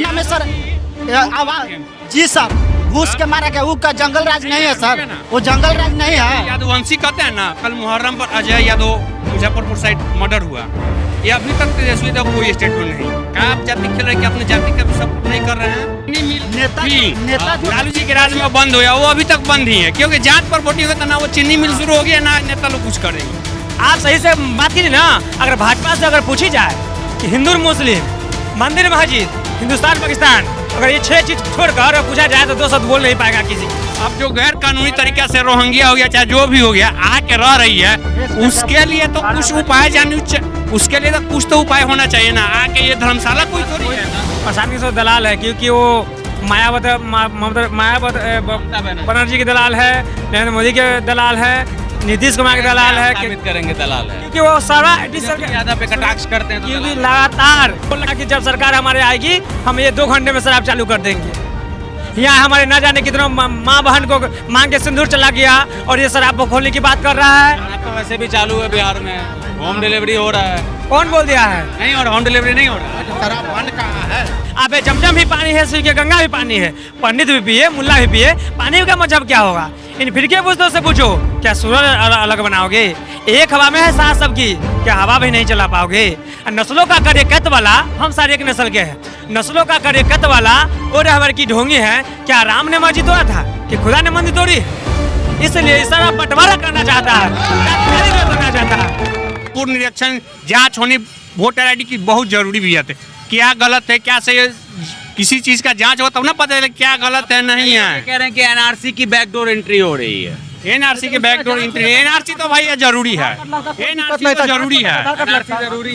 में सर जी सर घूस के मारा गया, वो का जंगल राज नहीं है सर, वो जंगल राज नहीं है। यादवंशी कहते हैं ना, कल मुहर्रम पर अजय यादव मुजफ्फरपुर साइड मर्डर हुआ, ये अभी तक तेजस्वी का कोई स्टेटमेंट नहीं। क्या आप जाति खेल रहे हैं कि अपने जाति का सब नहीं कर रहे हैं? नेता लालू जी के राज में बंद हुआ, वो अभी तक बंद ही है, क्योंकि जात पर वोटिंग होता ना वो चीनी मिल शुरू हो गया ना नेता लोग कुछ करेंगे। आप सही से बात कीजिए ना। अगर भाजपा से अगर पूछी जाए कि हिंदू मुस्लिम मंदिर मस्जिद हिंदुस्तान पाकिस्तान, अगर ये 6 चीज छोड़कर पूछा जाए तो 2 शब्द बोल नहीं पाएगा किसी। अब जो गैर कानूनी तरीके से रोहिंग्या हो गया चाहे जो भी हो गया आके रह रही है, उसके लिए तो कुछ उपाय उसके लिए तो कुछ तो उपाय होना चाहिए ना। आके ये धर्मशाला कोई थोड़ी है ना। प्रशांत किशोर दलाल है, क्योंकि वो मायावती बनर्जी के दलाल है, नरेंद्र मोदी के दलाल है, नीतीश कुमार के दलाल है। साबित करेंगे दलाल है, क्योंकि वो सारा ज्यादा पे कटाक्ष करते हैं। क्योंकि लगातार बोला कि जब सरकार हमारे आएगी हम ये 2 घंटे में शराब चालू कर देंगे। यहाँ हमारे न जाने कितनों माँ बहन को मांग के सिंदूर चला गया और ये शराब को खोलने की बात कर रहा है। तो वैसे भी चालू है बिहार में, होम डिलीवरी हो रहा है। कौन बोल दिया है? नहीं हो रहा, होम डिलीवरी नहीं हो रहा। शराब बंद कहाँ है? अबे जमजम भी पानी है, सूखे गंगा भी पानी है, पंडित भी पिए, मुल्ला भी पिए, पानी का मतलब क्या होगा? इन फिरके बुजदों से पूछो, क्या सूरज अलग बनाओगे? एक हवा में है साथ सबकी, क्या हवा भी नहीं चला पाओगे? नस्लों का कार्यकर्ता वाला हम सारे एक नस्ल के हैं, नस्लों का कार्यकर्ता वाला और रहबर की ढोंगी है। क्या राम ने मस्जिद तोड़ा था कि खुदा ने मंदिर तोड़ी? इसलिए सारा बंटवारा करना चाहता है। पूर्ण निरीक्षण जांच होनी वोटर आईडी की बहुत जरूरी भी है। क्या गलत है क्या सही है, किसी चीज का जांच हो तब ना पता चले क्या गलत है नहीं है। कह रहे हैं कि एनआरसी की बैकडोर एंट्री हो रही है। एनआरसी के बैकडोर एंट्री, एनआरसी तो भाई जरूरी है, एनआरसी तो जरूरी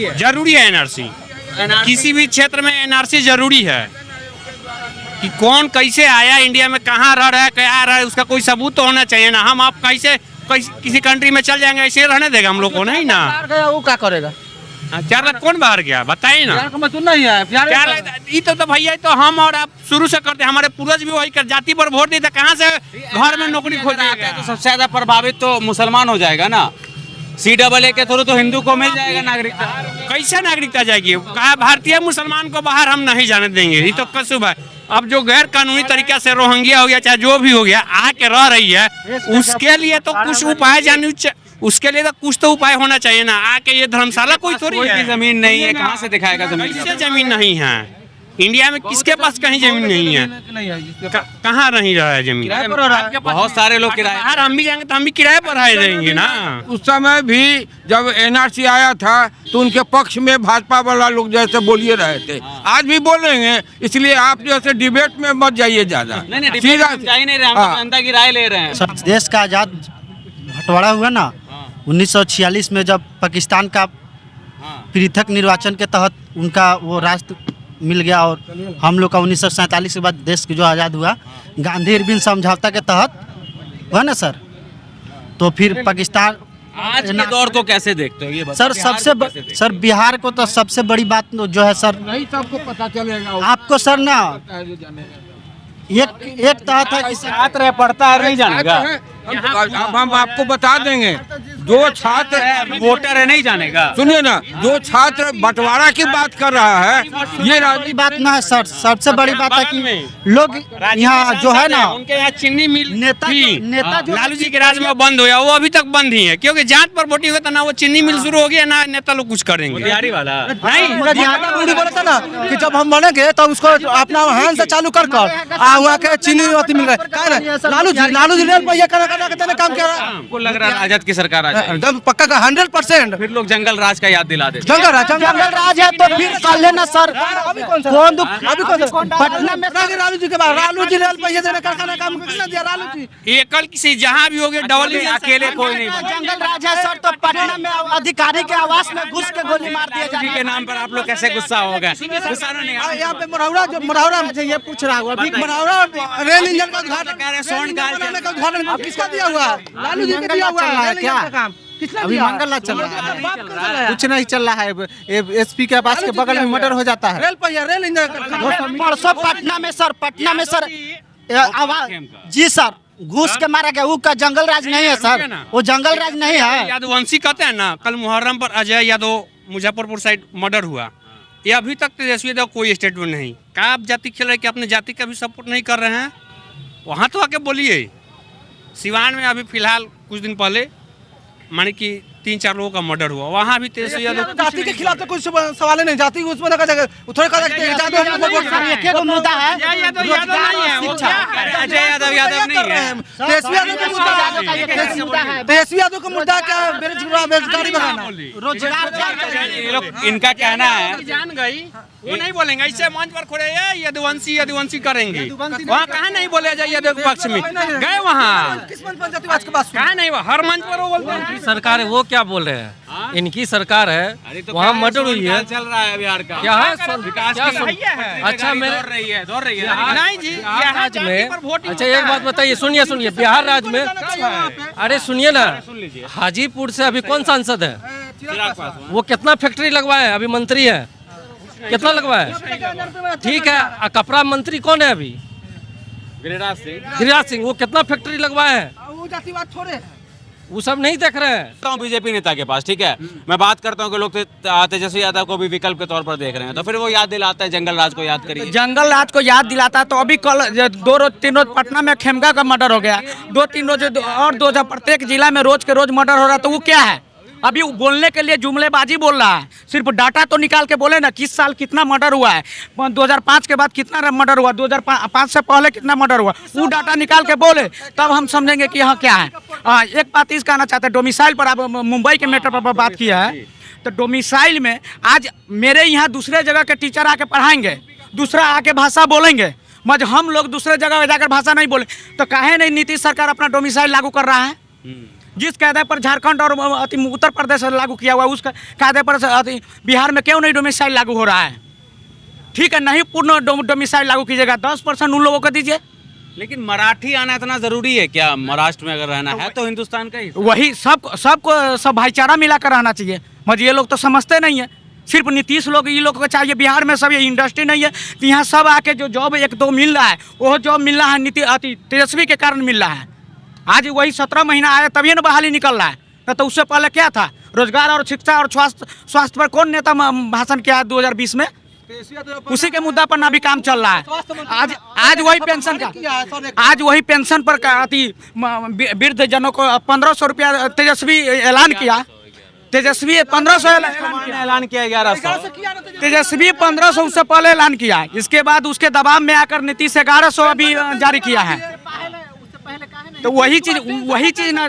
है, जरूरी है एनआरसी। किसी भी क्षेत्र में एनआरसी जरूरी है कि कौन कैसे आया इंडिया में, कहाँ रह रहा है, क्या रहा है, उसका कोई सबूत तो होना चाहिए ना। हम आप कैसे किसी कंट्री में चल जाएंगे, ऐसे रहने देगा हम लोग को? नहीं ना। वो क्या करेगा? 4 लाख कौन बाहर गया बताइए ना। नहीं है 4 लाख तो भैया तो हम और आप शुरू से करते, हमारे पूर्वज भी वही कर, जाति पर वोट देते, कहाँ से घर में नौकरी खोजेगा? तो सबसे ज्यादा प्रभावित तो मुसलमान हो जाएगा ना। CAA के थ्रू तो हिंदू को मिल जाएगा नागरिकता। कैसे नागरिकता जाएगी? कहा भारतीय मुसलमान को बाहर हम नहीं जाने देंगे, ये तो कसूब है। अब जो गैर कानूनी तरीके से रोहिंग्या हो गया चाहे जो भी हो गया आके रह रही है, उसके लिए तो कुछ उपाय उसके लिए तो कुछ तो उपाय होना चाहिए ना। आके ये धर्मशाला कोई थोड़ी है। जमीन नहीं है, कहाँ से दिखाएगा जमीन? कैसे जमीन नहीं है? इंडिया में किसके पास कहीं जमीन नहीं है? कहाँ नहीं रहा है जमीन? बहुत सारे लोग किराए। बाहर हम भी जाएंगे तो हम भी किराए पर आए रहेंगे ना। उस समय भी जब एनआरसी आया था तो उनके पक्ष में भाजपा वाला लोग जैसे बोलिए रहे थे, आज भी बोलेंगे। इसलिए आप जैसे डिबेट में मत जाइए ज्यादा। नहीं नहीं रहे, हम जनता की राय ले रहे हैं। देश का आजाद बंटवारा हुआ ना 1946 में, जब पाकिस्तान का पृथक निर्वाचन के तहत उनका वो राष्ट्र मिल गया और हम लोग का 1947 के बाद देश जो आज़ाद हुआ गांधी इरविन समझौता के तहत हुआ ना सर। तो फिर पाकिस्तान आज के दौर को कैसे देखते हो ये सर? सर बिहार को तो सबसे बड़ी बात जो है सर, नहीं सबको पता चलेगा आपको सर ना एक तहत है कि छात्र पढ़ता है नहीं जानेगा। अब हम आपको बता देंगे, जो छात्र वोटर है नहीं जानेगा। सुनिए ना, जो छात्र बंटवारा की बात कर रहा है, ये बड़ी बात ना है सर। सबसे बड़ी बात है कि लोग यहाँ जो है ना, उनके यहाँ चीनी मिल नेता जो लालू जी के राज में बंद हुआ, वो अभी तक बंद ही है, क्योंकि जात पर वोटिंग होता ना वो चीनी मिल शुरू हो गया ना नेता लोग कुछ करेंगे। बिहारी वाला नहीं बोला था ना कि जब हम बनेंगे तो उसको अपना हैंड से चालू कर वहाँ के चीनी मिल रहा है। लालू जी रेल पर काम कर रहा है। आपको लग रहा है राजद की सरकार आ जाएगी? एकदम पक्का का 100%। फिर लोग जंगल राज का याद दिला देते। जंगल राज है तो फिर कर लेना सर। अभी कौन पटना में लालू जी के बाद लालू जी रेल पैसे देने का काम किसने दिया? लालू जी एकल किसी जहाँ भी हो गए डबल अकेले कोई नहीं। जंगल राज है सर, तो पटना में अधिकारी के आवास में घुस के गोली मार दिया के नाम पर आप लोग कैसे गुस्सा हो गए? गुस्सा नहीं। यहाँ पे मुरौरा ये पूछ रहा हुआ मुरौरा रेल इंजन का उद्घाटन किसका दिया हुआ? लालू जी का दिया हुआ है क्या? अभी मंगल चल रहा है, कुछ नहीं चल रहा है। एसपी के पास के बगल में मर्डर हो जाता है। रेल इंजन परसों पटना में सर जी सर घूस के मारा गया, वो का जंगल राज नहीं है सर, वो जंगल राज नहीं है। यादवंशी कहते हैं ना, कल मुहर्रम पर अजय यादव मुजफ्फरपुर साइड मर्डर हुआ, ये अभी तक तेजस्वी यादव कोई स्टेटमेंट नहीं कहा। आप जाति खेल रहे कि अपने जाति का भी सपोर्ट नहीं कर रहे हैं, वहाँ तो आके बोलिए। सिवान में अभी फिलहाल कुछ दिन पहले माने कि 3-4 लोगों का मर्डर हुआ, वहाँ भी तेजस्वी यादव जाति के खिलाफ तो कुछ सवाल ही नहीं, जाति उसमें ना जगह थोड़े का मुद्दा है यादव नहीं है, वो क्या है? अजय यादव नहीं है। तेजस्वी यादव का मुद्दा है, तेजस्वी यादव का मुद्दा क्या है? बेरोजगारी बढ़ाना, ये लोग इनका कहना है जान गई वो नहीं बोलेंगे, इससे मंच पर खड़े यदुवंशी करेंगे। वहाँ कहाँ नहीं बोले जाए यादव के पक्ष में, गए वहाँ किस मंच पर जातिवाद के बात सुनो? कहाँ नहीं, हर मंच पर वो बोलते हैं। सरकार है वो क्या बोल रहे हैं, इनकी सरकार है, वहाँ मर्डर हुई है, चल रहा है बिहार का क्या है विकास क्या की सुन- है। अच्छा मेरे दौड़ रही है नहीं जी, बिहार यहाँ राज्य जाति में पर वोटिंग अच्छा एक बात बताइए, सुनिए बिहार राज्य में, अरे सुनिए ना, हाजीपुर से अभी कौन सांसद है, वो कितना फैक्ट्री लगवाए, अभी मंत्री है, कितना लगवाए, ठीक है। कपड़ा मंत्री कौन है अभी, गिरिराज सिंह, वो कितना फैक्ट्री लगवाए हैं, वो जातिवाद थोड़े वो सब नहीं देख रहे हैं। बीजेपी नेता के पास, ठीक है, मैं बात करता हूँ कि लोग तेजस्वी यादव को भी विकल्प के तौर पर देख रहे हैं, तो फिर वो याद दिलाता है जंगल राज को, याद करिए। जंगल राज को याद दिलाता है। तो अभी कल 2 रोज 3 रोज पटना में खेमका का मर्डर हो गया, 2-3 रोज और 2 प्रत्येक जिला में रोज के रोज मर्डर हो रहा है। तो वो क्या है, अभी वो बोलने के लिए जुमलेबाजी बोल रहा है, सिर्फ डाटा तो निकाल के बोले ना, किस साल कितना मर्डर हुआ है, 2005 के बाद कितना मर्डर हुआ, 2005 से पहले कितना मर्डर हुआ, वो डाटा निकाल के बोले, तब हम समझेंगे कि यहाँ क्या है। एक बात इस कहना चाहते हैं, डोमिसाइल पर आप मुंबई के मैटर पर बात किया है, तो डोमिसाइल में आज मेरे यहाँ दूसरे जगह के टीचर आके पढ़ाएंगे, दूसरा आके भाषा बोलेंगे, मज हम लोग दूसरे जगह जाकर भाषा नहीं बोले, तो काहे नहीं नीतीश सरकार अपना डोमिसाइल लागू कर रहा है। जिस कायदे पर झारखंड और उत्तर प्रदेश लागू किया हुआ है, उस कायदे पर बिहार में क्यों नहीं डोमिसाइल लागू हो रहा है। ठीक है, नहीं पूर्ण डोमिसाइल लागू कीजिएगा, 10% उन लोगों को दीजिए। लेकिन मराठी आना इतना जरूरी है क्या, महाराष्ट्र में अगर रहना है तो हिंदुस्तान का ही वही सब भाईचारा मिलाकर रहना चाहिए, मगर ये लोग तो समझते नहीं है। सिर्फ नीतीश लोग, ये लोग को चाहिए, बिहार में सब ये इंडस्ट्री नहीं है, तो यहाँ सब आके जो जॉब 1-2 मिल रहा है, वो जॉब मिल रहा है तेजस्वी के कारण मिल रहा है। आज वही 17 महीना आया तभी ना बहाली निकल रहा है, तो उससे पहले क्या था, रोजगार और शिक्षा और स्वास्थ्य पर कौन नेता भाषण किया 2020 में, उसी के मुद्दा पर ना भी काम चल रहा है। आज वही पेंशन का, आज वही पेंशन पर वृद्ध जनों को 1500 रुपया तेजस्वी ऐलान किया, तेजस्वी 1500 ऐलान किया, 1100 तेजस्वी 1500 उससे पहले ऐलान किया, इसके बाद उसके दबाव में आकर नीतीश 1100 अभी जारी किया है। तो वही चीज ना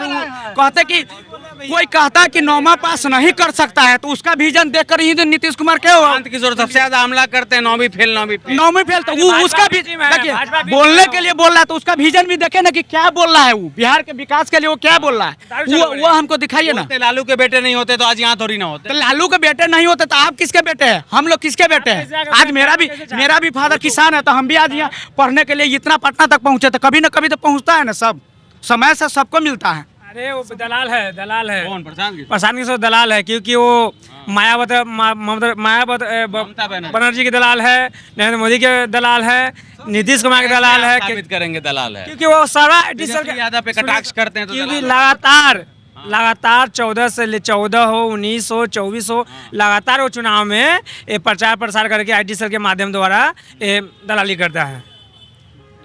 कहते कि कोई कहता कि 9वां पास नहीं कर सकता है, तो उसका विजन देखकर ही नीतीश कुमार क्या हुआ, की जरूरत, सबसे ज्यादा हमला करते हैं 9वीं फेल, तो वो उसका भी देखिए बोलने के लिए बोल रहा है, तो उसका विजन भी देखे ना कि क्या बोल रहा है, वो बिहार के विकास के लिए वो क्या बोल रहा है, वो हमको दिखाइए ना। लालू के बेटे नहीं होते तो आज यहाँ थोड़ी ना होते, तो लालू के बेटे नहीं होते तो आप किसके बेटे हैं, हम लोग किसके बेटे हैं। आज मेरा भी फादर किसान है, तो हम भी आज यहाँ पढ़ने के लिए इतना पटना तक पहुँचे, तो कभी ना कभी तो पहुँचता है ना, सब समय से सबको मिलता है। अरे वो दलाल है कौन, प्रशांत किशोर दलाल है, क्योंकि वो मायावती बनर्जी के दलाल है, नरेंद्र मोदी के दलाल है, नीतीश कुमार के दलाल है, साबित करेंगे दलाल है, क्योंकि वो सारा यादव पे कटाक्ष करते हैं, तो क्योंकि लगातार 14 से 14 हो, 19 हो, 24 हो, लगातार वो चुनाव में प्रचार प्रसार करके आईटी सेल के माध्यम द्वारा दलाली करता है।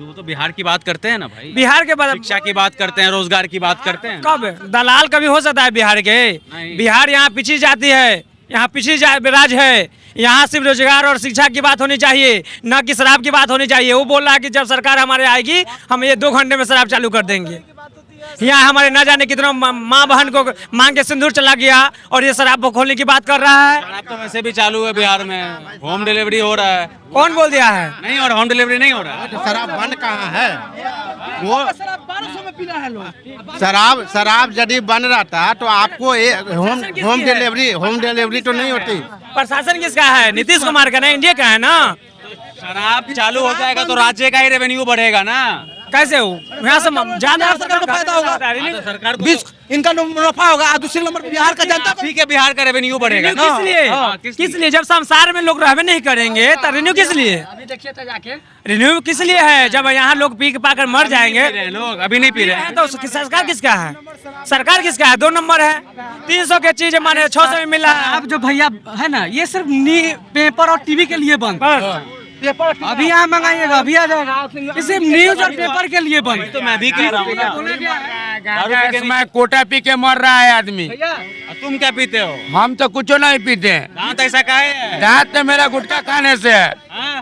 तो बिहार की बात करते हैं ना भाई, बिहार के बाद शिक्षा की बात करते हैं, रोजगार की बात करते हैं, कब दलाल कभी हो सकता है बिहार के, बिहार यहाँ पिछड़ी जाती है, यहाँ पिछड़ी राज है, यहाँ सिर्फ रोजगार और शिक्षा की बात होनी चाहिए, न कि शराब की बात होनी चाहिए। वो बोल रहा है कि जब सरकार हमारे आएगी हम ये 2 घंटे में शराब चालू कर देंगे। यहाँ हमारे न जाने कितना माँ बहन को मांग के सिंदूर चला गया और ये शराब खोलने की बात कर रहा है। शराब तो वैसे भी चालू है बिहार में, होम डिलीवरी हो रहा है। कौन बोल दिया है? नहीं हो रहा, होम डिलीवरी नहीं हो रहा। शराब बंद कहाँ है, वो 1200 में पी रहा है लोग। शराब यदि बन रहा था तो आपको होम डिलीवरी तो नहीं होती। प्रशासन किसका है? नीतीश कुमार का ना, इंडिया का है ना। शराब चालू हो जाएगा तो राज्य का ही रेवेन्यू बढ़ेगा ना। कैसे हो यहाँ से ज्यादा सरकार को फायदा होगा। सरकार को 20 इनका मुनाफा होगा, दूसरे नंबर पे बिहार का जनता को ठीक है, बिहार का रेवेन्यू बढ़ेगा रिन्यू किस लिए? किस लिए? जब संसार में लोग रहबे नहीं करेंगे तो रिन्यू किस लिए? रिन्यू किस लिए है? जब यहाँ लोग पी पाकर मर जाएंगे, लोग अभी नहीं पी रहे हैं। तो सरकार किसका है? सरकार किसका है? 2 नंबर है, 300 के चीज माने 600 में मिला है। अब जो भैया है ना, ये सिर्फ पेपर और टीवी के लिए बंद। अभी यहाँ मंगाइएगा, अभी आ जाएगा। सिर्फ न्यूज और पेपर के लिए बंद। तो मैं भी कह रहा हूँ ना, इसमें कोटा पी के मर रहा है आदमी। तुम क्या पीते हो? हम तो कुछ नहीं पीते हैं। दांत ऐसा का है? दांत तो मेरा गुटखा खाने से है,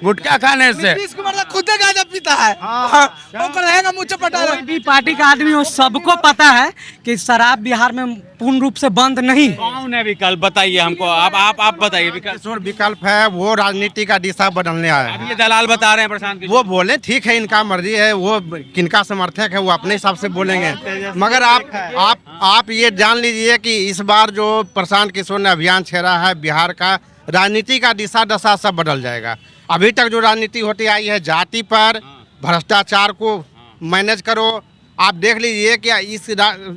गुटखा खाने से। नीतीश कुमार तो खुद गांजा पीता है, वो कहेगा मुझे पटा कोई भी पार्टी का आदमी हो, सबको पता है कि शराब बिहार में पूर्ण रूप से बंद नहीं। कौन है विकल्प बताइए हमको, आप बताइए विकल्प। विकल्प है वो राजनीति का दिशा बदलने आया अब है। ये दलाल बता रहे हैं प्रशांत किशोर। वो बोले ठीक है, इनका मर्जी है, वो किनका समर्थक है वो अपने हिसाब से बोलेंगे, मगर आप ये जान लीजिए कि इस बार जो प्रशांत किशोर ने अभियान छेड़ा है, बिहार का राजनीति का दिशा दशा सब बदल जाएगा। अभी तक जो राजनीति होती आई है जाति पर, भ्रष्टाचार को मैनेज करो। आप देख लीजिए कि इस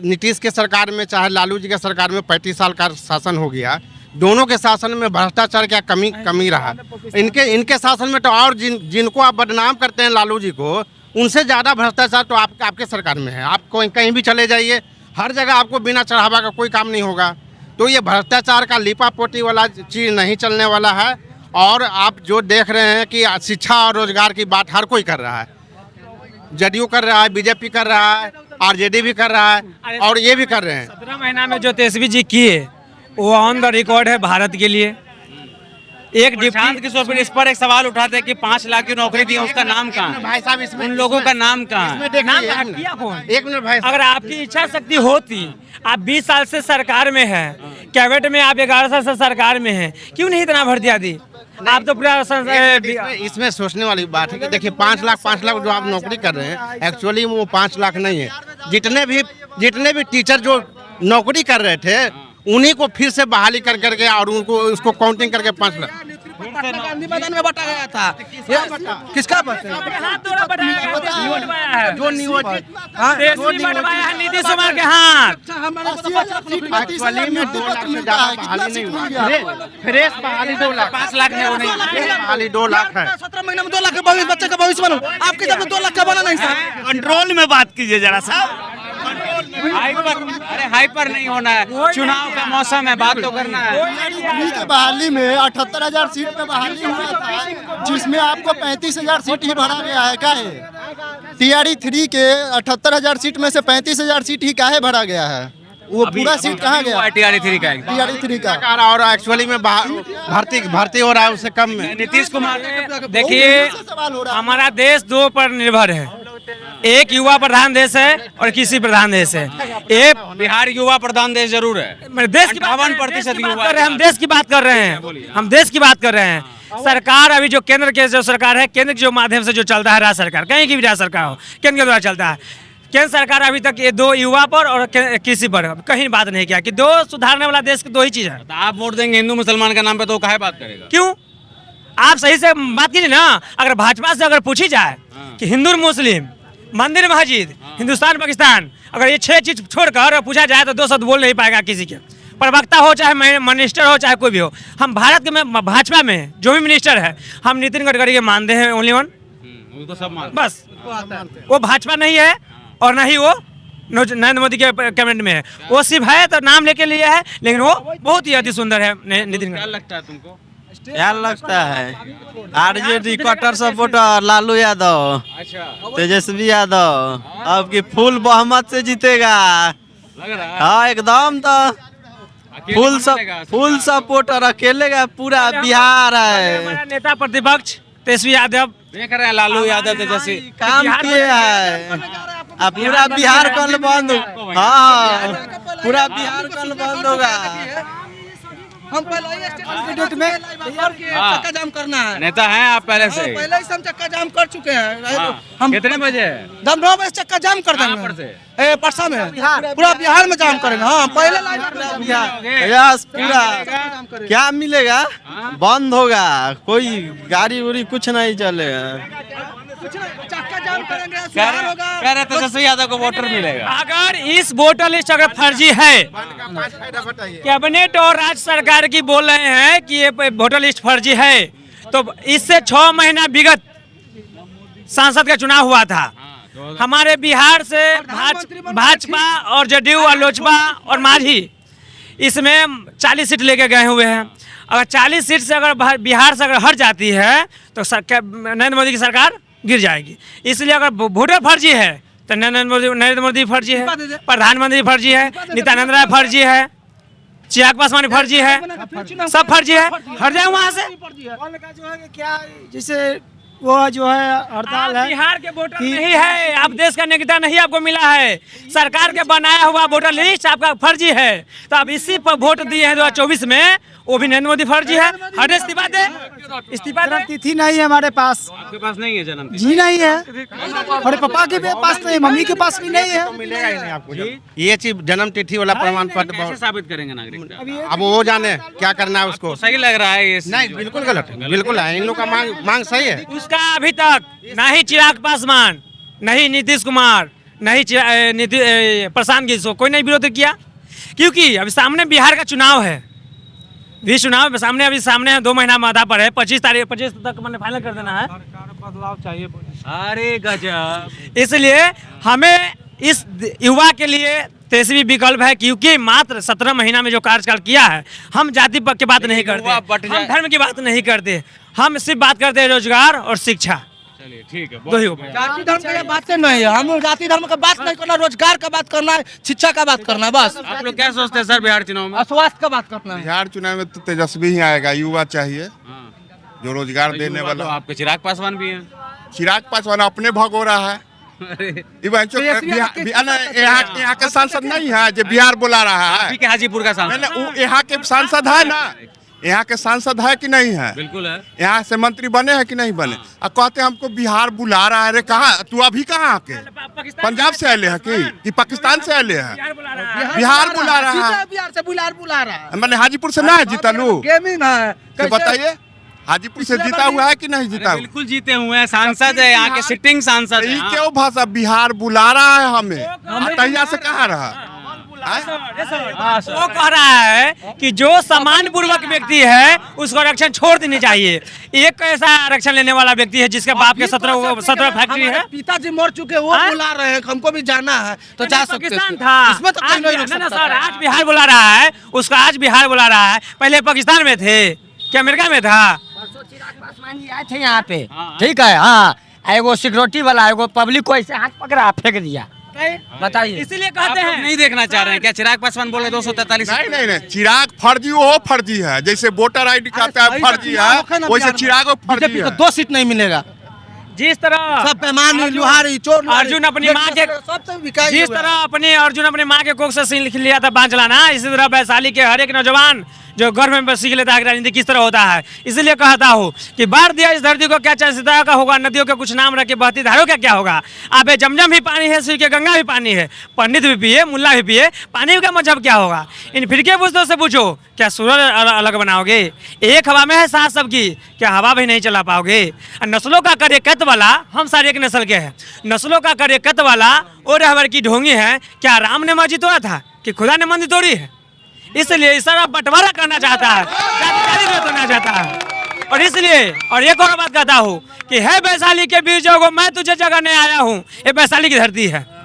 नीतीश के सरकार में चाहे लालू जी के सरकार में 35 साल का शासन हो गया, दोनों के शासन में भ्रष्टाचार क्या कमी रहा। इनके शासन में तो और जिनको आप बदनाम करते हैं लालू जी को, उनसे ज़्यादा भ्रष्टाचार तो आपके सरकार में है। आप कहीं भी चले जाइए, हर जगह आपको बिना चढ़ावा का कोई काम नहीं होगा। तो ये भ्रष्टाचार का लिपापोती वाला चीज़ नहीं चलने वाला है। और आप जो देख रहे हैं कि शिक्षा और रोजगार की बात हर कोई कर रहा है, जदयू कर रहा है, बीजेपी कर रहा है, आरजेडी भी कर रहा है, और ये भी कर रहे हैं। 17 महीना में जो तेजस्वी जी किए वो ऑन द रिकॉर्ड है भारत के लिए। एक प्रशांत किशोर फिर इस पर एक सवाल उठाते हैं कि 5 लाख की नौकरी दी है, उसका नाम कहाँ है? भाई साहब इसमें उन लोगों का नाम कहाँ है? नाम किया कौन? एक मिनट भाई साहब। अगर आपकी इच्छा शक्ति होती, आप 20 साल से सरकार में हैं, कैबिनेट में आप 11 साल से सरकार में हैं, क्यों नहीं इतना भर्तियाँ दी? आप तो पूरा इसमें सोचने वाली बात है कि देखिए 5 लाख जो आप नौकरी कर रहे हैं, एक्चुअली वो 5 लाख नहीं है। जितने भी टीचर जो नौकरी कर रहे थे उन्हीं को फिर से बहाली कर करके और उनको उसको काउंटिंग करके 5 लाख गांधी मैदान में बांटा गया था। किसका जो नियोजित नीतीश कुमार के हाथ। एक्चुअली में 2 लाख से ज़्यादा बहाली नहीं हुआ। फ्रेश बहाली 2 लाख, 5 लाख नहीं, बहाली 2 लाख है। 17 महीने में 2 लाख का बच्चे का भविष्य बनो। आपके जब 2 लाख का बना नहीं सर। कंट्रोल में बात कीजिए जरा साहब। अरे हाइपर नहीं होना है, चुनाव का मौसम है, बात तो करना है। की बहाली में 78,000 सीट में बहाली हुआ था, जिसमें आपको 35,000 सीट ही भरा गया है। क्या है TRE 3 के 78,000 सीट में से 35,000 सीट ही काहे भरा गया है? वो पूरा सीट कहाँ गया? TRE 3 का TRE 3 का और एक्चुअली में भर्ती हो रहा है उससे कम में। नीतीश कुमार देखिए, हमारा देश 2 पर निर्भर है, एक युवा प्रधान देश है और कृषि प्रधान देश है। एक बिहार युवा प्रधान देश जरूर है, देश की 58% युवा। हम देश की बात कर रहे हैं, हम देश की बात कर रहे हैं। सरकार अभी जो केंद्र के जो सरकार है, केंद्र के जो माध्यम से जो चलता है, राज्य सरकार कहीं की भी राज्य सरकार हो, केंद्र के द्वारा चलता है। केंद्र सरकार अभी तक ये 2 युवा पर और कृषि पर कहीं बात नहीं किया कि 2 सुधारने वाला देश की 2 ही चीज है। तो आप वोट देंगे हिंदू मुसलमान के नाम पे तो काहे बात करेगा? क्यों? आप सही से बात कीजिए ना। अगर भाजपा से अगर पूछी जाए कि हिंदू मुस्लिम, मंदिर मस्जिद, हिंदुस्तान पाकिस्तान, अगर ये 6 चीज छोड़कर पूछा जाए तो 2 शब्द बोल नहीं पाएगा किसी के। प्रवक्ता हो चाहे मिनिस्टर हो चाहे कोई भी हो, हम भारत के में भाजपा में जो भी मिनिस्टर है, हम नितिन गडकरी के मानते हैं ओनली वन, तो सब मान बस। वो भाजपा नहीं है और ना ही वो नरेंद्र मोदी के कैबिनेट में है। वो सिर्फ है तो नाम लेके लिए है, लेकिन वो बहुत ही अति सुंदर है नितिन। क्या लगता है तुमको? क्या लगता है? आरजेडी कट्टर सपोर्टर लालू यादव, तेजस्वी यादव अब की फुल बहुमत से जीतेगा। लग रहा है हाँ एकदम, तो फुल सपोर्टर अकेले का पूरा बिहार है। नेता प्रतिपक्ष तेजस्वी यादव देख रहे हैं, लालू यादव तेजस्वी काम किए है। अब पूरा बिहार कल बंद, हाँ पूरा बिहार कल बंद होगा। हम पहले ही स्टेशन डेट में चक्का जाम करना है। नेता हैं आप पहले से? पहले ही हम चक्का जाम कर चुके हैं। हम कितने बजे? 9 बजे चक्का जाम कर देंगे। परसा में पूरा बिहार में जाम करेंगे। हाँ पहले यस पूरा क्या मिलेगा, बंद होगा, कोई गाड़ी उड़ी कुछ नहीं चलेगा। कह रहे तेजस्वी यादव को वोटर मिलेगा। अगर इस वोटर लिस्ट अगर फर्जी है, कैबिनेट और राज्य सरकार की बोल रहे हैं कि ये वोटर लिस्ट फर्जी है, तो इससे 6 महीना विगत सांसद का चुनाव हुआ था। हमारे बिहार से भाजपा और जदयू और लोजपा और मांझी इसमें 40 सीट लेके गए हुए हैं। अगर 40 सीट से अगर बिहार से अगर हट जाती है तो नरेंद्र मोदी की सरकार गिर जाएगी। इसलिए अगर वोटर फर्जी है तो नरेंद्र मोदी फर्जी है, प्रधानमंत्री फर्जी है, नित्यानंद राय फर्जी है, चिराग पासवान फर्जी है, सब फर्जी है। हट जाए वहाँ से। क्या जैसे वो जो है हड़ताल है, बिहार के वोटर नहीं है, आप देश का नेता नहीं आपको मिला है, सरकार के बनाया हुआ वोटर लिस्ट आपका फर्जी है, तो आप इसी पर वोट दिए हैं 2024 में, वो भी नरेंद्र मोदी फर्जी है। हटे इस्तीफा दे, इस्तीफा दे। तिथि नहीं है हमारे पास, आपके पास नहीं है जन्म जी नहीं है, हमारे पापा के पास नहीं, मम्मी के पास भी नहीं है। मिलेगा ही नहीं आपको ये चीज, जन्म तिथि वाला प्रमाण पत्र। कैसे साबित करेंगे नागरिकता? अब वो जाने क्या करना है उसको। सही लग रहा है ये? नहीं, बिल्कुल गलत है, बिल्कुल है। इन लोग का मांग सही है। उसका अभी तक ना ही चिराग पासवान, नहीं नीतीश कुमार, नहीं प्रशांत किशोर, कोई नहीं विरोध किया, क्योंकि अभी सामने बिहार का चुनाव है। भी चुनाव सामने अभी सामने है, 2 महीना मादा पर है, 25 तक मैंने फाइनल कर देना है। बदलाव चाहिए। अरे गजब। इसलिए हमें इस युवा के लिए तेजस्वी विकल्प है, क्योंकि मात्र 17 महीना में जो कार्यकाल किया है। हम जाति की बात नहीं करते, हम धर्म की बात नहीं करते, हम सिर्फ बात करते हैं रोजगार और शिक्षा। चलिए ठीक है। जाति धर्म की बात नहीं है, हम जाति धर्म का बात नहीं करना, रोजगार का बात करना है, शिक्षा का बात करना है, बस। आप लोग क्या सोचते हैं सर बिहार चुनाव में? स्वास्थ्य का बात करना है। बिहार चुनाव में तो तेजस्वी ही आएगा, युवा चाहिए जो रोजगार देने वाला। आपके चिराग पासवान भी हैं। चिराग पासवान अपने भगो रहा है। यहाँ के सांसद नहीं है जो बिहार बुला रहा है, हाजीपुर का सांसद। यहाँ के सांसद है ना, यहाँ के सांसद है कि नहीं है? बिल्कुल है। यहाँ से मंत्री बने हैं कि नहीं बने? अब कहते हैं हमको बिहार बुला रहा है। अरे कहाँ तू अभी कहाँ आके पंजाब से आए है कि पाकिस्तान से आए है? बिहार बुला रहा है, बिहार से बुला रहा है। मैंने हाजीपुर से ना है जीता लू, गेमिंग है। तो बताइए हाजीपुर से जीता हुआ है कि नहीं जीता? बिल्कुल जीते हुए हैं, सांसद है, यहाँ के सिटिंग सांसद है। क्यों भाषा बिहार बुला रहा है हमें, तैयार से कहाँ रहा? वो कह रहा है कि जो सम्मान पूर्वक व्यक्ति है उसको आरक्षण छोड़ देनी चाहिए। एक ऐसा आरक्षण लेने वाला व्यक्ति है जिसके बाप के 17 फैक्ट्री है। पिताजी मर चुके, वो बुला रहे हैं, हमको भी जाना है तो जा सकते पाकिस्तान था, इसमें तो कोई नहीं रोक सकता। सर आज बिहार बुला रहा है, उसका आज बिहार बुला रहा है। पहले पाकिस्तान में थे, क्या अमेरिका में था? आए थे यहाँ पे, ठीक है। हाँ, एगो सिक्योरिटी वाला एगो पब्लिक को ऐसे हाथ पकड़ा फेंक दिया, बताइए। इसीलिए कहते हैं नहीं देखना चाह रहे हैं क्या? चिराग पासवान बोले 243। नहीं, चिराग फर्जी वो फर्जी है, जैसे वोटर आईडी कहता है फर्जी है, वैसे चिराग फर्जी है। 2 सीट नहीं मिलेगा। जिस तरह सब पैमानी लुहारी चोर अर्जुन अपनी माँ के जिस तरह अपने अर्जुन अपनी माँ के कोख से सीख लिया था बांध चलाना, इसी तरह वैशाली के हर एक नौजवान जो गर्भ में सीख लेता है राजनीति किस तरह होता है। इसलिए कहता हूँ कि बाढ़ दिया इस धरती को, क्या सितारा का होगा, नदियों के कुछ नाम रखे, बहती धारों का क्या होगा। आबे जमजम भी पानी है, सूखे गंगा भी पानी है, पंडित भी पिए, मुल्ला भी पिए, पानी का मजहब क्या होगा। इन फिरके बुज़दिलों से पूछो, क्या सूरज अलग बनाओगे? एक हवा में है सांस सबकी, क्या हवा भी नहीं चला पाओगे। नस्लों का करे कत वाला, हम सारे एक नस्ल के हैं, नस्लों का करे कत वाला और रहबर की ढोंगी है। क्या राम ने मस्जिद तोड़ा था कि खुदा ने मंदिर तोड़ी है? इसलिए इस तरह बंटवारा करना चाहता है, करना चाहता है। और इसलिए और एक और बात कहता हूँ कि है वैशाली के बीजों को मैं तुझे जगाने आया हूँ। ये वैशाली की धरती है,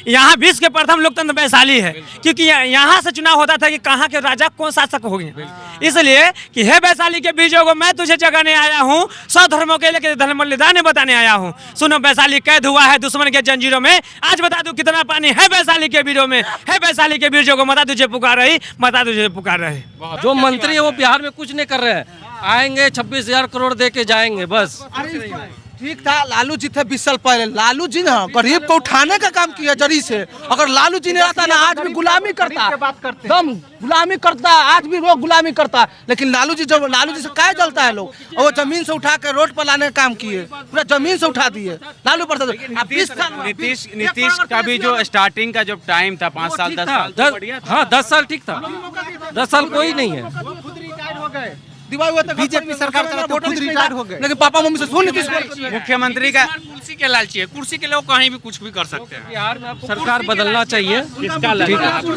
यहाँ विश्व के प्रथम लोकतंत्र वैशाली है, क्योंकि यहाँ से चुनाव होता था कि कहाँ के राजा कौन शासक हो गए। इसलिए कि हे वैशाली के बीजों को मैं तुझे जगाने आया हूँ, 100 धर्मों के लिए धर्म बलिदान बताने आया हूँ। सुनो वैशाली कैद हुआ है दुश्मन के जंजीरों में, आज बता दूं कितना पानी है वैशाली के बीजों में। है वैशाली के बीजों को मता तुझे पुकार रही, मता तुझे पुकार रहे। जो मंत्री है वो बिहार में कुछ नहीं कर रहे हैं, आएंगे 26,000 करोड़ दे के जाएंगे बस। ठीक था, लालू जी थे 20 साल पहले, लालू जी ना गरीब को उठाने का काम किया जरी से। अगर लालू जी नहीं रहता ना आज भी गुलामी करता, दम गुलामी करता, आज भी लोग गुलामी करता। लेकिन लालू जी जब लालू जी से क्या जलता है लोग, और वो जमीन से उठा के रोड पर लाने का काम किए, पूरा जमीन से उठा दिए लालू प्रसाद। नीतीश का भी जो स्टार्टिंग का जो टाइम था 5 साल 10 साल, हाँ 10 साल ठीक था, 10 साल कोई नहीं है। दिवाली हुआ तो बीजेपी सरकार चलाते खुद रिटायर्ड हो गए। लेकिन पापा मम्मी से सुन नीतीश कुमार मुख्यमंत्री का कुर्सी के लालची है, कुर्सी के लिए वो कहीं भी कुछ भी कर सकते हैं। बिहार में आपको सरकार बदलना चाहिए। किसका लगता है आपको?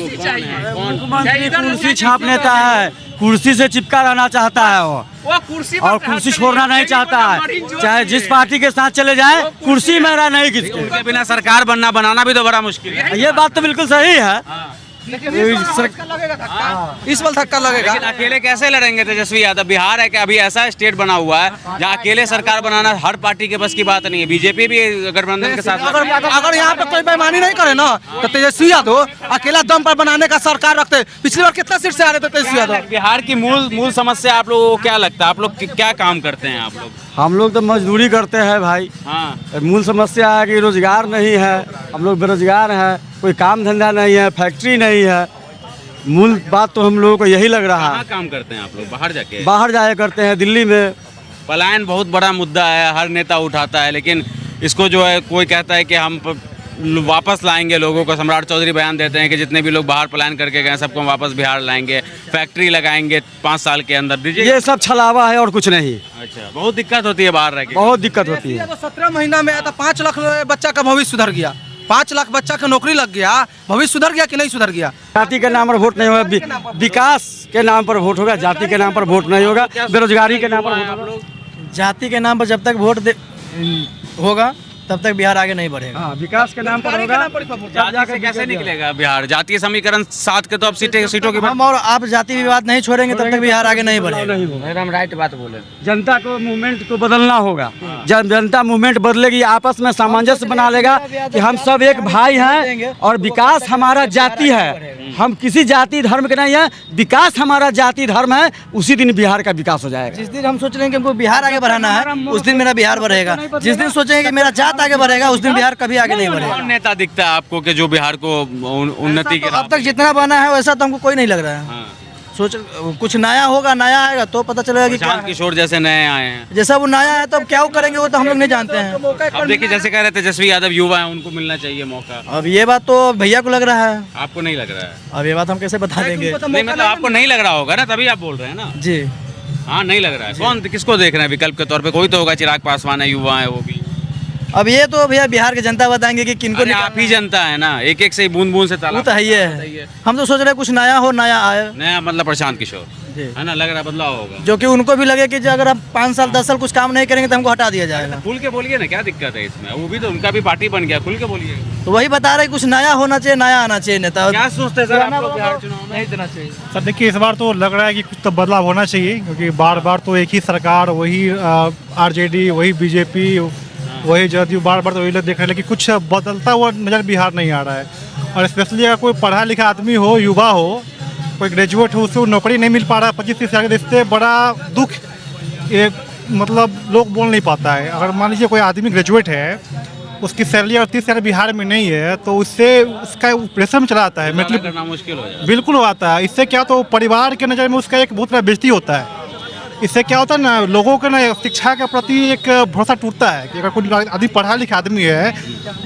मुख्यमंत्री कुर्सी छाप लेता है, कुर्सी से चिपका रहना चाहता है वो कुर्सी और कुर्सी छोड़ना नहीं चाहता है। चाहे जिस पार्टी के साथ चले जाए, कुर्सी मेरा नहीं किसके। उनके बिना सरकार बनाना भी तो बड़ा मुश्किल है। ये बात तो बिल्कुल सही है। इस बार धक्का लगेगा। लेकिन अकेले कैसे लड़ेंगे तेजस्वी यादव? बिहार है कि अभी ऐसा स्टेट बना हुआ है जहाँ अकेले सरकार बनाना हर पार्टी के बस की बात नहीं है। बीजेपी भी गठबंधन के साथ अगर यहाँ पे कोई बेईमानी नहीं करे ना तो तेजस्वी यादव अकेला दम पर बनाने का सरकार रखते। पिछली बार कितना सीट से आ रहे थे तेजस्वी यादव? बिहार की मूल समस्या आप लोगों को क्या लगता है? आप लोग क्या काम करते हैं आप लोग? हम लोग तो मजदूरी करते हैं भाई। हाँ, मूल समस्या है कि रोजगार नहीं है, हम लोग बेरोजगार हैं, कोई काम धंधा नहीं है, फैक्ट्री नहीं है। मूल बात तो हम लोगों को यही लग रहा कहाँ है। काम करते हैं आप लोग? बाहर जाके? बाहर जाया करते हैं, दिल्ली में। पलायन बहुत बड़ा मुद्दा है, हर नेता उठाता है, लेकिन इसको जो है कोई कहता है कि हम वापस लाएंगे लोगों को। सम्राट चौधरी बयान देते हैं कि जितने भी लोग बाहर पलायन करके गए सबको हम वापस बिहार लाएंगे, फैक्ट्री लगाएंगे 5 साल के अंदर। दीजिए, ये सब छलावा है और कुछ नहीं। अच्छा, बहुत दिक्कत होती है बाहर रह के। बहुत दिक्कत होती है। 17 महीना में आया था 5 लाख बच्चा का भविष्य सुधर गया। 5 लाख बच्चा का नौकरी लग गया। भविष्य सुधर गया कि नहीं सुधर गया? जाति के नाम पर वोट नहीं होगा, विकास के नाम पर वोट होगा, जाति के नाम पर वोट नहीं होगा, बेरोजगारी के नाम पर वोट होगा। जाति के नाम पर जब तक वोट होगा तब तक बिहार आगे नहीं बढ़ेगा। हाँ, विकास के नाम पर होगा। जाति से कैसे निकलेगा बिहार? जातीय समीकरण 7 के तो अब सीटों की हम और आप जाति विवाद नहीं छोड़ेंगे तब तक बिहार आगे नहीं बढ़ेगा। एकदम राइट बात बोले। जनता को मूवमेंट को बदलना होगा। जब जनता मूवमेंट बदलेगी, आपस में सामंजस्य बना लेगा कि हम सब एक भाई हैं और विकास हमारा जाति है, हम किसी जाति धर्म के नहीं है, विकास हमारा जाति धर्म है, उसी दिन बिहार का विकास हो जाएगा। जिस दिन हम सोच रहे हैं कि हमको बिहार आगे बढ़ाना है, उस दिन मेरा बिहार बढ़ेगा। जिस दिन सोचेंगे कि मेरा जात आगे बढ़ेगा, उस दिन बिहार कभी आगे नहीं बढ़ेगा। कौन नेता दिखता है आपको कि जो बिहार को उन्नति के अब तक जितना बना है वैसा तो हमको कोई नहीं लग रहा है। हाँ। सोच कुछ नया होगा, नया आएगा तो पता चलेगा कि क्या प्रशांत किशोर जैसे नए आए हैं। जैसा वो नया है तो अब क्या वो करेंगे वो तो हम लोग नहीं जानते हैं। अब देखिए, जैसे कह रहे थे तेजस्वी यादव युवा हैं, उनको मिलना चाहिए मौका। अब ये बात तो भैया को लग रहा है, आपको नहीं लग रहा है? अब ये बात हम कैसे बता देंगे? नहीं, मतलब आपको नहीं लग रहा होगा ना, तभी आप बोल रहे हैं ना। जी हाँ, नहीं लग रहा है। कौन किसको देख रहे हैं विकल्प के तौर पे? कोई तो होगा, चिराग पासवान है, युवा है वो भी। अब ये तो भैया बिहार की जनता बताएंगे कि किनको अरे आप ही जनता है ना, एक एक से बूंद बूंद से वो तालाब तो है ही है। हम तो सोच रहे हैं कुछ नया हो, नया आए, नया, मतलब प्रशांत किशोर जी। है ना, लग रहा है बदलाव होगा। जो कि उनको भी लगे कि जो अगर हम 5 साल 10 साल कुछ काम नहीं करेंगे तो हमको हटा दिया जाएगा। खुल के बोलिए ना, क्या दिक्कत है इसमें? वो भी तो उनका भी पार्टी बन गया, खुल के बोलिए। तो वही बता रहे कुछ नया होना चाहिए, नया आना चाहिए नेता। क्या सोचते हैं सर आप लोग बिहार चुनाव में? नहीं देना चाहिए सर। देखिए, इस बार तो लग रहा है कि कुछ तो बदलाव होना चाहिए, क्योंकि बार बार तो एक ही सरकार, वही आरजेडी, वही बीजेपी, वही जदयू, बार बार तो वही लोग देख रहे हैं, लेकिन कुछ बदलता हुआ नज़र बिहार नहीं आ रहा है। और स्पेशली अगर कोई पढ़ा लिखा आदमी हो, युवा हो, कोई ग्रेजुएट हो, उसको नौकरी नहीं मिल पा रहा 25-30 साल के, इससे बड़ा दुख एक मतलब लोग बोल नहीं पाता है। अगर मान लीजिए कोई आदमी ग्रेजुएट है, उसकी सैलरी अगर 30 साल बिहार में नहीं है तो उससे उसका प्रेशर में चला आता है, मतलब करना मुश्किल हो जाए। बिल्कुल हो आता है। इससे क्या तो परिवार के नज़र में उसका एक बहुत बड़ा बेइज्जती होता है। इससे क्या होता है ना, लोगों का ना शिक्षा के प्रति एक भरोसा टूटता है कि अगर कोई आदमी पढ़ा लिखा आदमी है,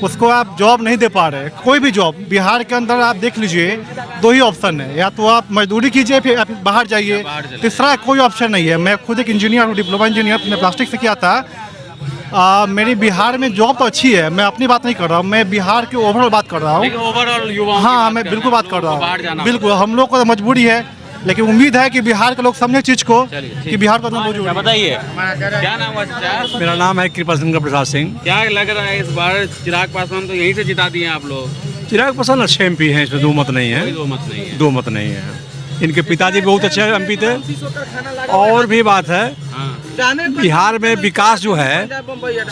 उसको आप जॉब नहीं दे पा रहे। कोई भी जॉब बिहार के अंदर आप देख लीजिए, 2 ही ऑप्शन है, या तो आप मजदूरी कीजिए, फिर आप बाहर जाइए, तीसरा कोई ऑप्शन नहीं है। मैं खुद एक इंजीनियर हूँ, डिप्लोमा इंजीनियर, मैं प्लास्टिक से किया था। मेरी बिहार में जॉब तो अच्छी है, मैं अपनी बात नहीं कर रहा हूँ, मैं बिहार की ओवरऑल बात कर रहा हूँ। ओवरऑल युवाओं हाँ, मैं बिल्कुल बात कर रहा हूँ, बिल्कुल। हम लोग को तो मजबूरी है, लेकिन उम्मीद है कि बिहार के लोग समझे चीज को कि बिहार का क्या बताइए, क्या नाम हुआ चाचा? मेरा नाम है कृपा शंकर प्रसाद सिंह। क्या लग रहा है इस बार चिराग पासवान तो यहीं से जिता दिए आप लोग? चिराग पासवान अच्छे एमपी हैं, इसमें दो मत नहीं है। दो मत नहीं है। दो मत नहीं है। इनके पिताजी बहुत अच्छे एमपी थे। और भी बात है, बिहार में विकास जो है,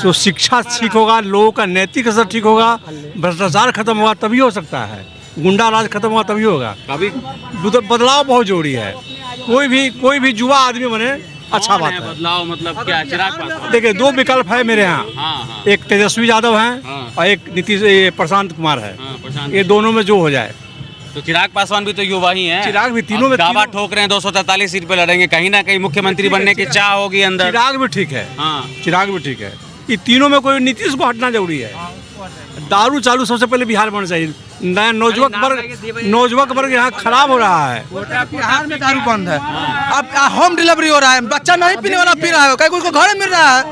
तो शिक्षा ठीक होगा, लोगों का नैतिक असर ठीक होगा, भ्रष्टाचार खत्म होगा तभी हो सकता है, गुंडा राज खत्म हुआ तभी होगा। अभी बदलाव बहुत जरूरी है। कोई भी युवा आदमी बने, अच्छा बात है। बदलाव मतलब क्या? चिराग पासवान। देखिए, 2 विकल्प है मेरे यहाँ। हाँ। एक तेजस्वी यादव हैं और एक प्रशांत कुमार है। ये दोनों में जो हो जाए। तो चिराग पासवान भी तो युवा ही हैं। चिराग भी तीनों में दावा ठोक रहे हैं 243 सीट पे लड़ेंगे, कहीं ना कहीं मुख्यमंत्री बनने की चाह होगी अंदर। चिराग भी ठीक है। हाँ, चिराग भी ठीक है। ये तीनों में कोई नीतीश को हटना जरूरी है। दारू चालू सबसे पहले बिहार में होना चाहिए। नया नौजवान वर्ग यहाँ खराब हो रहा है। बिहार में दारू बंद है, अब होम डिलीवरी हो रहा है, बच्चा नहीं पीने वाला पी रहा है, कहीं कोई को घर मिल रहा है।